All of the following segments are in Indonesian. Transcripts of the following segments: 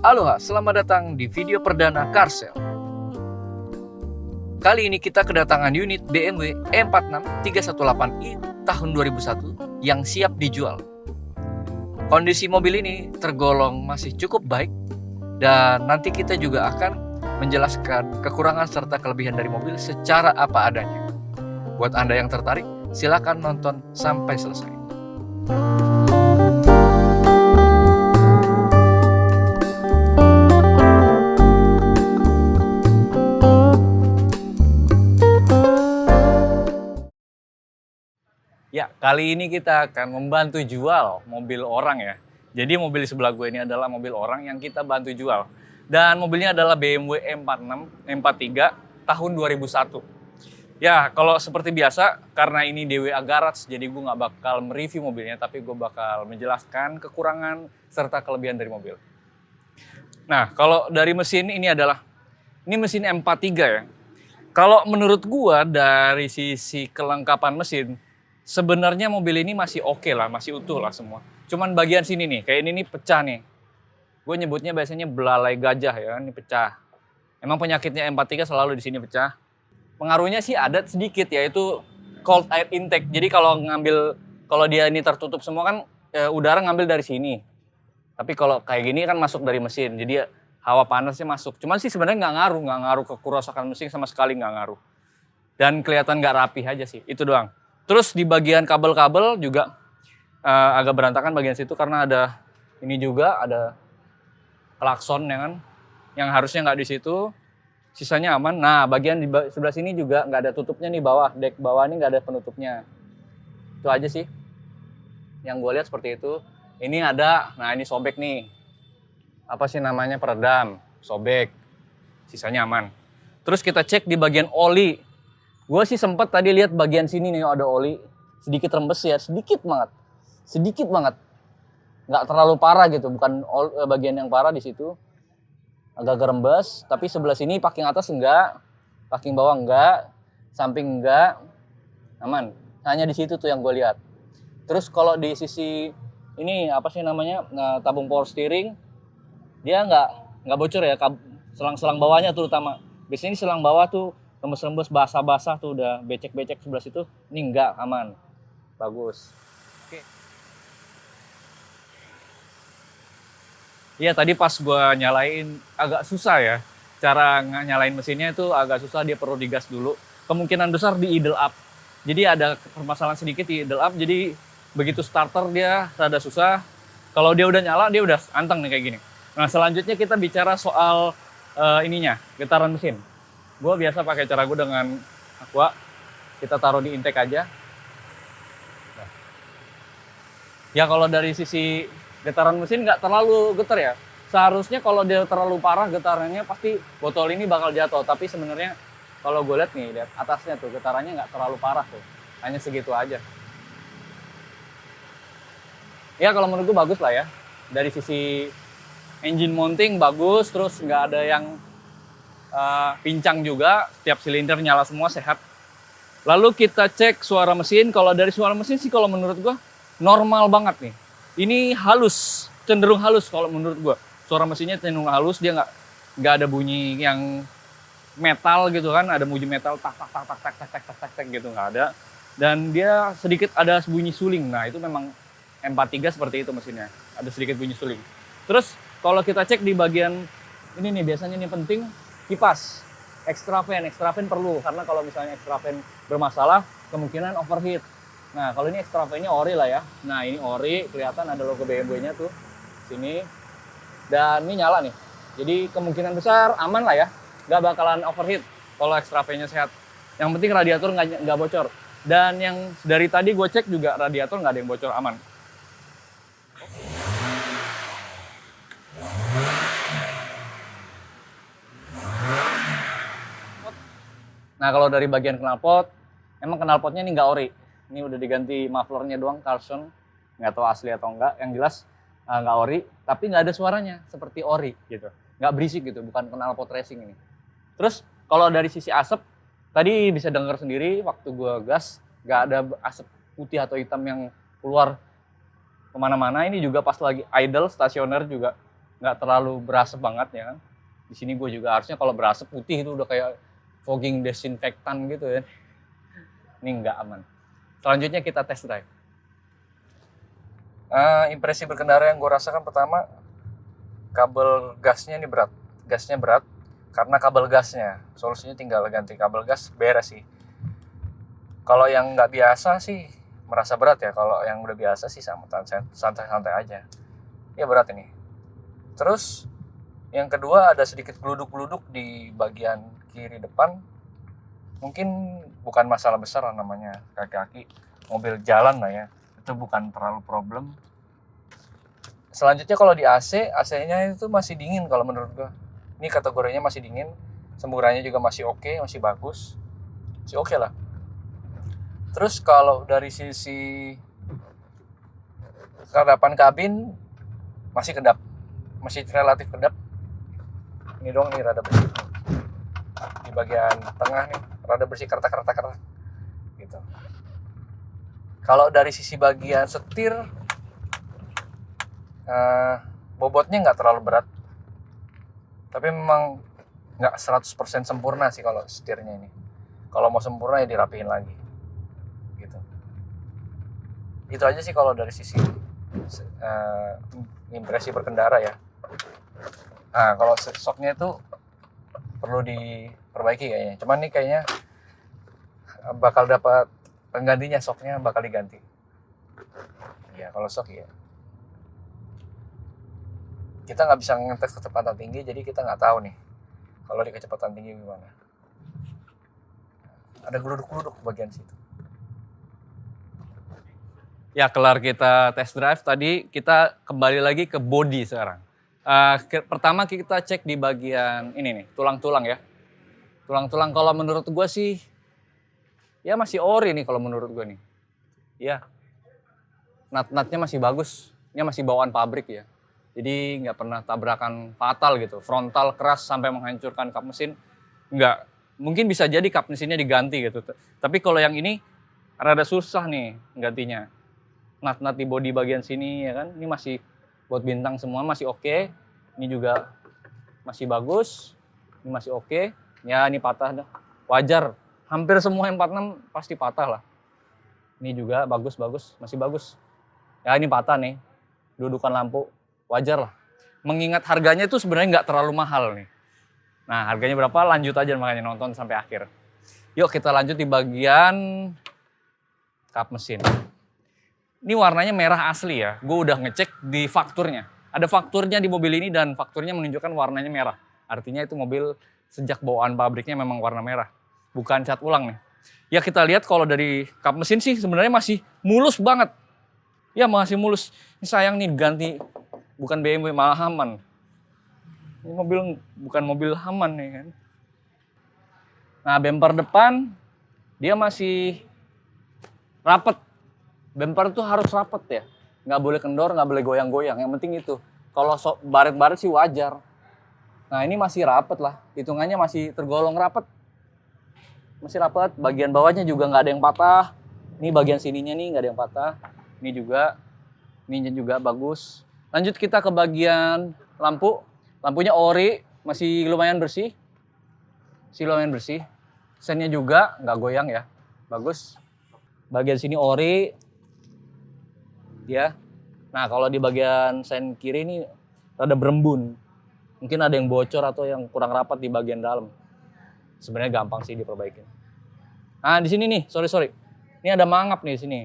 Aloha, selamat datang di video perdana Carsale. Kali ini kita kedatangan unit BMW E46 318i tahun 2001 yang siap dijual. Kondisi mobil ini tergolong masih cukup baik dan nanti kita juga akan menjelaskan kekurangan serta kelebihan dari mobil secara apa adanya. Buat Anda yang tertarik, silakan nonton sampai selesai. Ya, kali ini kita akan membantu jual mobil orang ya. Jadi mobil di sebelah gue ini adalah mobil orang yang kita bantu jual. Dan mobilnya adalah BMW E46 M43 tahun 2001. Ya, kalau seperti biasa, karena ini DWA Garage, jadi gue nggak bakal mereview mobilnya, tapi gue bakal menjelaskan kekurangan serta kelebihan dari mobil. Nah, kalau dari mesin ini mesin M43 ya. Kalau menurut gue dari sisi kelengkapan mesin, sebenarnya mobil ini masih oke lah, masih utuh lah semua. Cuman bagian sini nih, kayak ini nih pecah nih. Gue nyebutnya biasanya belalai gajah ya, ini pecah. Emang penyakitnya M43 selalu di sini pecah. Pengaruhnya sih ada sedikit, yaitu cold air intake. Jadi kalau dia ini tertutup semua kan udara ngambil dari sini. Tapi kalau kayak gini kan masuk dari mesin, jadi hawa panasnya masuk. Cuman sih sebenarnya nggak ngaruh ke kerusakan mesin sama sekali nggak ngaruh. Dan kelihatan nggak rapi aja sih, itu doang. Terus di bagian kabel-kabel juga agak berantakan bagian situ karena ada klakson ya kan, yang harusnya nggak di situ. Sisanya aman. Nah, bagian di sebelah sini juga nggak ada tutupnya nih bawah. Dek bawah ini nggak ada penutupnya. Itu aja sih. Yang gue lihat seperti itu. Ini ada, nah ini sobek nih. Apa sih namanya, peredam. Sobek. Sisanya aman. Terus kita cek di bagian oli. Gue sih sempet tadi lihat bagian sini nih ada oli. Sedikit rembes ya, sedikit banget. Sedikit banget. Nggak terlalu parah gitu, bukan bagian yang parah di situ. Agak rembes, tapi sebelah sini parking atas enggak, parking bawah enggak, samping enggak, aman. Hanya di situ tuh yang gue lihat. Terus kalau di sisi ini apa sih namanya, tabung power steering, dia nggak bocor ya, selang-selang bawahnya terutama. Biasanya ini selang bawah tuh rembes-rembes, basah-basah tuh udah becek-becek sebelah situ. Ini enggak, aman, bagus. Oke. Iya, tadi pas gue nyalain agak susah ya. Cara nyalain mesinnya itu agak susah, dia perlu digas dulu. Kemungkinan besar di idle up. Jadi ada permasalahan sedikit di idle up, jadi begitu starter dia rada susah. Kalau dia udah nyala, dia udah anteng nih kayak gini. Nah, selanjutnya kita bicara soal getaran mesin. Gue biasa pakai cara gue dengan aqua. Kita taruh di intake aja. Nah. Ya kalau dari sisi getaran mesin nggak terlalu getar ya. Seharusnya kalau dia terlalu parah getarannya pasti botol ini bakal jatuh. Tapi sebenarnya kalau gue lihat nih, lihat atasnya tuh getarannya nggak terlalu parah tuh. Hanya segitu aja. Ya kalau menurut gue bagus lah ya. Dari sisi engine mounting bagus, terus nggak ada yang pincang juga. Setiap silinder nyala semua, sehat. Lalu kita cek suara mesin. Kalau dari suara mesin sih kalau menurut gue normal banget nih. Ini halus, cenderung halus kalau menurut gue. Suara mesinnya cenderung halus, dia nggak ada bunyi yang metal gitu kan, ada bunyi metal tak tak tak tak tak tak tak tak tak gitu, nggak ada. Dan dia sedikit ada bunyi suling. Nah itu memang M43 seperti itu mesinnya, ada sedikit bunyi suling. Terus kalau kita cek di bagian ini nih, biasanya ini penting, kipas. Extra fan perlu, karena kalau misalnya extra fan bermasalah, kemungkinan overheat. Nah, kalau ini extra fan-nya ori lah ya. Nah, ini ori, kelihatan ada logo BMW-nya tuh. Sini. Dan ini nyala nih. Jadi kemungkinan besar aman lah ya. Nggak bakalan overheat kalau extra fan-nya sehat. Yang penting radiator nggak bocor. Dan yang dari tadi gue cek juga radiator nggak ada yang bocor, aman. Nah, kalau dari bagian knalpot, emang knalpotnya ini nggak ori. Ini udah diganti mufflernya doang, Carlson. Nggak tahu asli atau enggak. Yang jelas nggak ori, tapi nggak ada suaranya seperti ori gitu. Nggak berisik gitu, bukan knalpot racing ini. Terus kalau dari sisi asap, tadi bisa dengar sendiri waktu gue gas, nggak ada asap putih atau hitam yang keluar kemana-mana. Ini juga pas lagi idle, stasioner juga nggak terlalu berasap banget ya kan. Di sini gue juga harusnya kalau berasap putih itu udah kayak fogging desinfektan gitu ya. Ini nggak aman. Selanjutnya kita test drive. Impresi berkendara yang gue rasakan pertama, kabel gasnya ini berat. Gasnya berat karena kabel gasnya. Solusinya tinggal ganti kabel gas, beres sih. Kalau yang nggak biasa sih merasa berat ya. Kalau yang udah biasa sih santai-santai aja. Ya berat ini. Terus yang kedua ada sedikit geluduk-geluduk di bagian kiri depan. Mungkin bukan masalah besar lah namanya, kaki-kaki mobil jalan lah ya. Itu bukan terlalu problem. Selanjutnya kalau di AC-nya itu masih dingin kalau menurut gua. Ini kategorinya masih dingin, semburannya juga masih oke, masih bagus. Masih oke lah. Terus kalau dari sisi keredapan kabin masih kedap. Masih relatif kedap. Ini doang nih rada bersih. Di bagian tengah nih rada bersih kertak-kertak gitu. Kalau dari sisi bagian setir, bobotnya nggak terlalu berat, tapi memang nggak 100% sempurna sih kalau setirnya ini. Kalau mau sempurna ya dirapihin lagi, gitu. Itu aja sih kalau dari sisi impresi berkendara ya. Nah kalau shocknya itu perlu diperbaiki kayaknya. Cuman nih kayaknya bakal dapat penggantinya, shocknya bakal diganti. Ya kalau shock ya. Kita nggak bisa ngetes kecepatan tinggi, jadi kita nggak tahu nih kalau di kecepatan tinggi gimana. Ada geluduk-geluduk bagian situ. Ya kelar kita test drive tadi, kita kembali lagi ke body sekarang. Pertama kita cek di bagian ini nih, tulang-tulang ya. Tulang-tulang kalau menurut gue sih ya masih ori nih kalau menurut gue nih. Ya, nut-nutnya masih bagus. Ini masih bawaan pabrik ya. Jadi nggak pernah tabrakan fatal gitu. Frontal keras sampai menghancurkan kap mesin. Nggak. Mungkin bisa jadi kap mesinnya diganti gitu. Tapi kalau yang ini rada susah nih gantinya. Nut-nut di bodi bagian sini ya kan. Ini masih buat bintang semua masih oke. Ini juga masih bagus. Ini masih oke. Ya ini patah dah. Wajar. Hampir semua M46 pasti patah lah. Ini juga bagus, masih bagus. Ya ini patah nih, dudukan lampu, wajar lah. Mengingat harganya itu sebenarnya nggak terlalu mahal nih. Nah harganya berapa? Lanjut aja makanya nonton sampai akhir. Yuk kita lanjut di bagian kap mesin. Ini warnanya merah asli ya, gue udah ngecek di fakturnya. Ada fakturnya di mobil ini dan fakturnya menunjukkan warnanya merah. Artinya itu mobil sejak bawaan pabriknya memang warna merah. Bukan cat ulang nih. Ya kita lihat kalau dari kap mesin sih sebenarnya masih mulus banget. Ya masih mulus. Ini sayang nih ganti bukan BMW malah Haman. Ini mobil bukan mobil Haman nih kan. Nah bumper depan dia masih rapet. Bumper tuh harus rapet ya. Nggak boleh kendor, nggak boleh goyang-goyang. Yang penting itu. Kalau baret-baret sih wajar. Nah ini masih rapet lah. Hitungannya masih tergolong rapet. Masih rapat, bagian bawahnya juga nggak ada yang patah. Ini bagian sininya nih nggak ada yang patah. Ini juga bagus. Lanjut kita ke bagian lampu. Lampunya ori, masih lumayan bersih. Sennya juga nggak goyang ya, bagus. Bagian sini ori, ya. Nah kalau di bagian sen kiri ini ada berembun. Mungkin ada yang bocor atau yang kurang rapat di bagian dalam. Sebenarnya gampang sih diperbaiki. Nah di sini nih, sorry. Ini ada mangap nih di sini.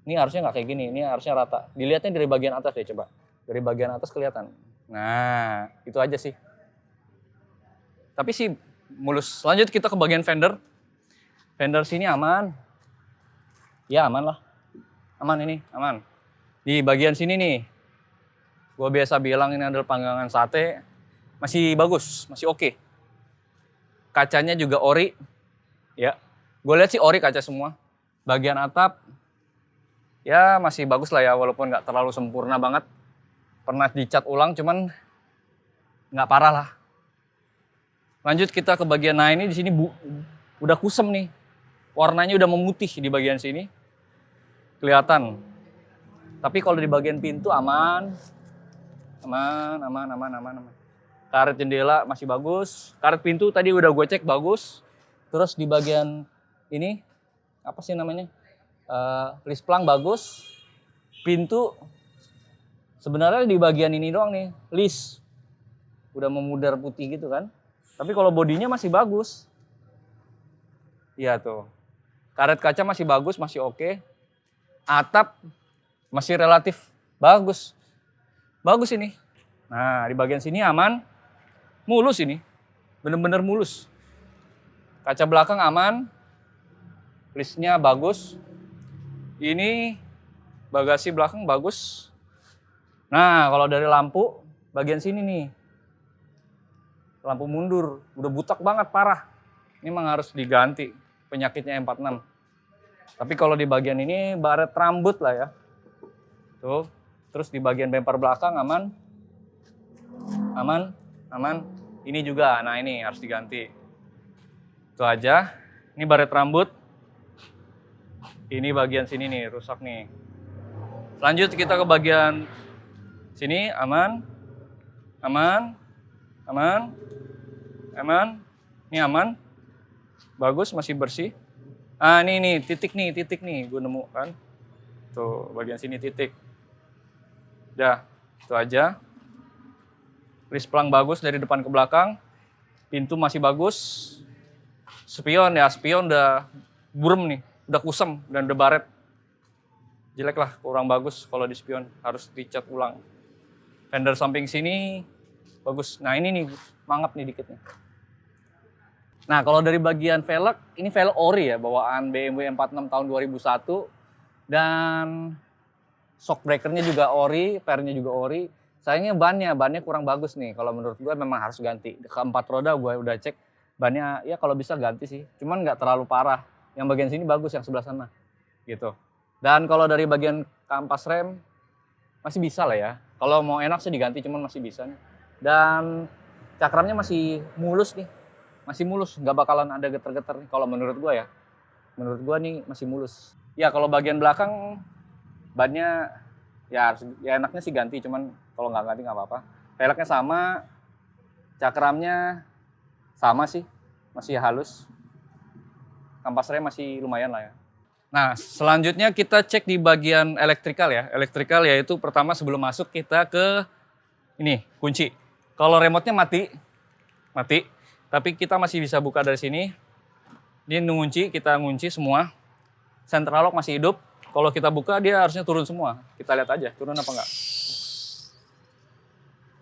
Ini harusnya nggak kayak gini, ini harusnya rata. Dilihatnya dari bagian atas deh coba. Dari bagian atas kelihatan. Nah itu aja sih. Tapi sih mulus. Lanjut kita ke bagian fender. Fender sini aman. Ya aman lah. Aman ini, aman. Di bagian sini nih. Gue biasa bilang ini adalah panggangan sate. Masih bagus, masih oke. Kacanya juga ori, ya. Gue lihat sih ori kaca semua. Bagian atap, ya masih bagus lah ya, walaupun nggak terlalu sempurna banget. Pernah dicat ulang, cuman nggak parah lah. Lanjut kita ke bagian, nah ini di sini udah kusem nih. Warnanya udah memutih di bagian sini, kelihatan. Tapi kalau di bagian pintu aman, Aman, aman, aman, aman, aman. Karet jendela masih bagus. Karet pintu tadi udah gue cek bagus. Terus di bagian ini, apa sih namanya? List plang bagus. Pintu, sebenarnya di bagian ini doang nih, list. Udah memudar putih gitu kan. Tapi kalau bodinya masih bagus. Iya tuh. Karet kaca masih bagus, masih oke. Atap masih relatif bagus. Bagus ini. Nah, di bagian sini aman. Mulus ini. Bener-bener mulus. Kaca belakang aman. Listnya bagus. Ini bagasi belakang bagus. Nah, kalau dari lampu, bagian sini nih. Lampu mundur. Udah butak banget, parah. Ini memang harus diganti. Penyakitnya M46. Tapi kalau di bagian ini, baret rambut lah ya. Tuh. Terus di bagian bemper belakang aman. Aman, aman. Ini juga, nah ini harus diganti. Itu aja. Ini baret rambut. Ini bagian sini nih, rusak nih. Lanjut kita ke bagian sini, aman. Aman. Aman. Aman. Ini aman. Bagus, masih bersih. Ah, ini titik nih, gue nemu kan. Tuh, bagian sini titik. Udah, itu aja. List plang bagus dari depan ke belakang. Pintu masih bagus. Spion udah burem nih. Udah kusem dan udah baret. Jelek lah, kurang bagus kalau di spion. Harus dicat ulang. Fender samping sini bagus. Nah ini nih, mangap nih dikit nih. Nah kalau dari bagian velg, ini velg ori ya. Bawaan BMW M46 tahun 2001. Dan shock breakernya juga ori, pernya juga ori. Sayangnya bannya kurang bagus nih. Kalau menurut gue memang harus ganti. Keempat roda gue udah cek, bannya ya kalau bisa ganti sih. Cuman nggak terlalu parah. Yang bagian sini bagus, yang sebelah sana. Gitu. Dan kalau dari bagian kampas rem, masih bisa lah ya. Kalau mau enak sih diganti, cuman masih bisa nih. Dan cakramnya masih mulus nih. Masih mulus, nggak bakalan ada geter-geter nih kalau menurut gue ya. Menurut gue nih masih mulus. Ya kalau bagian belakang, bannya ya enaknya sih ganti, cuman kalau nggak ganti nggak apa-apa. Velgnya sama, cakramnya sama sih, masih halus. Kampas rem masih lumayan lah ya. Nah, selanjutnya kita cek di bagian elektrikal ya. Elektrikal yaitu pertama sebelum masuk kita ke ini, kunci. Kalau remote-nya mati. Tapi kita masih bisa buka dari sini. Ini ngunci, kita ngunci semua. Central lock masih hidup. Kalau kita buka dia harusnya turun semua. Kita lihat aja turun apa enggak.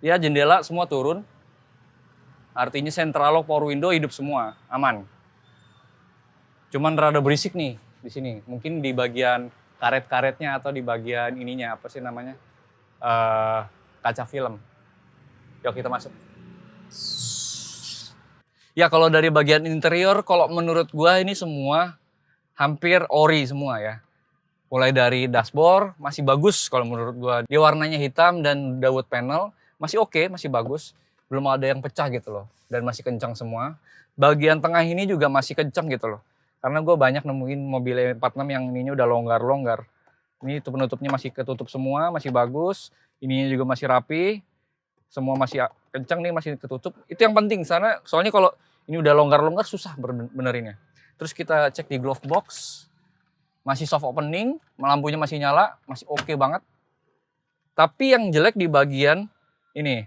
Ya jendela semua turun. Artinya central lock, power window hidup semua, aman. Cuman rada berisik nih di sini. Mungkin di bagian karet-karetnya atau di bagian ininya apa sih namanya? Kaca film. Yuk kita masuk. Ya kalau dari bagian interior, kalau menurut gua ini semua hampir ori semua ya. Mulai dari dashboard masih bagus kalau menurut gua. Dia warnanya hitam dan wood panel masih oke, masih bagus. Belum ada yang pecah gitu loh. Dan masih kencang semua. Bagian tengah ini juga masih kencang gitu loh. Karena gue banyak nemuin mobil E46 yang ininya udah longgar-longgar. Ini penutupnya masih ketutup semua, masih bagus. Ininya juga masih rapi. Semua masih kencang nih, masih ketutup. Itu yang penting, soalnya kalau ini udah longgar-longgar susah benerinnya. Terus kita cek di glove box. Masih soft opening, lampunya masih nyala, masih oke banget. Tapi yang jelek di bagian ini,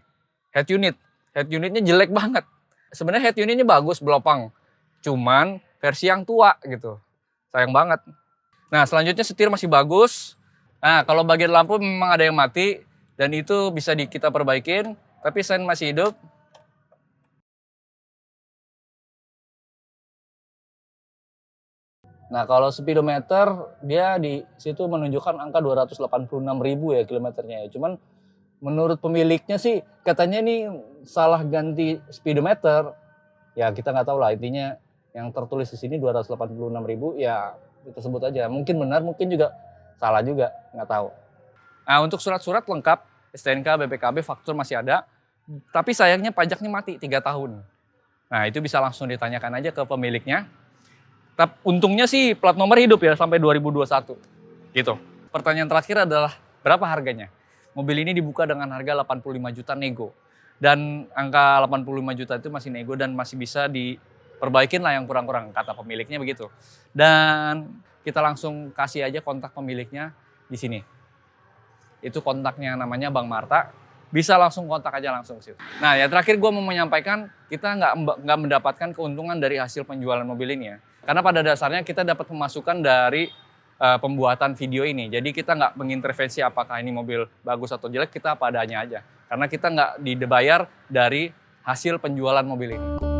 head unit. Head unitnya jelek banget. Sebenarnya head unitnya bagus, belopang. Cuman versi yang tua gitu. Sayang banget. Nah selanjutnya setir masih bagus. Nah kalau bagian lampu memang ada yang mati. Dan itu bisa kita perbaikin. Tapi sen masih hidup. Nah kalau speedometer dia di situ menunjukkan angka 286.000 ya kilometernya ya. Cuman menurut pemiliknya sih katanya ini salah ganti speedometer. Ya kita nggak tahu lah intinya. Yang tertulis di sini 286.000 ya kita sebut aja. Mungkin benar, mungkin juga salah juga, nggak tahu. Nah untuk surat-surat lengkap, STNK, BPKB, faktur masih ada. Tapi sayangnya pajaknya mati 3 tahun. Nah itu bisa langsung ditanyakan aja ke pemiliknya. Tapi untungnya sih plat nomor hidup ya sampai 2021. Gitu. Pertanyaan terakhir adalah berapa harganya? Mobil ini dibuka dengan harga 85 juta nego. Dan angka 85 juta itu masih nego dan masih bisa diperbaikin lah yang kurang-kurang, kata pemiliknya begitu. Dan kita langsung kasih aja kontak pemiliknya di sini. Itu kontaknya, namanya Bang Marta. Bisa langsung kontak aja langsung sih. Nah, ya terakhir gue mau menyampaikan, kita nggak mendapatkan keuntungan dari hasil penjualan mobil ini ya. Karena pada dasarnya kita dapat pemasukan dari pembuatan video ini. Jadi kita nggak mengintervensi apakah ini mobil bagus atau jelek, kita apa adanya aja. Karena kita nggak dibayar dari hasil penjualan mobil ini.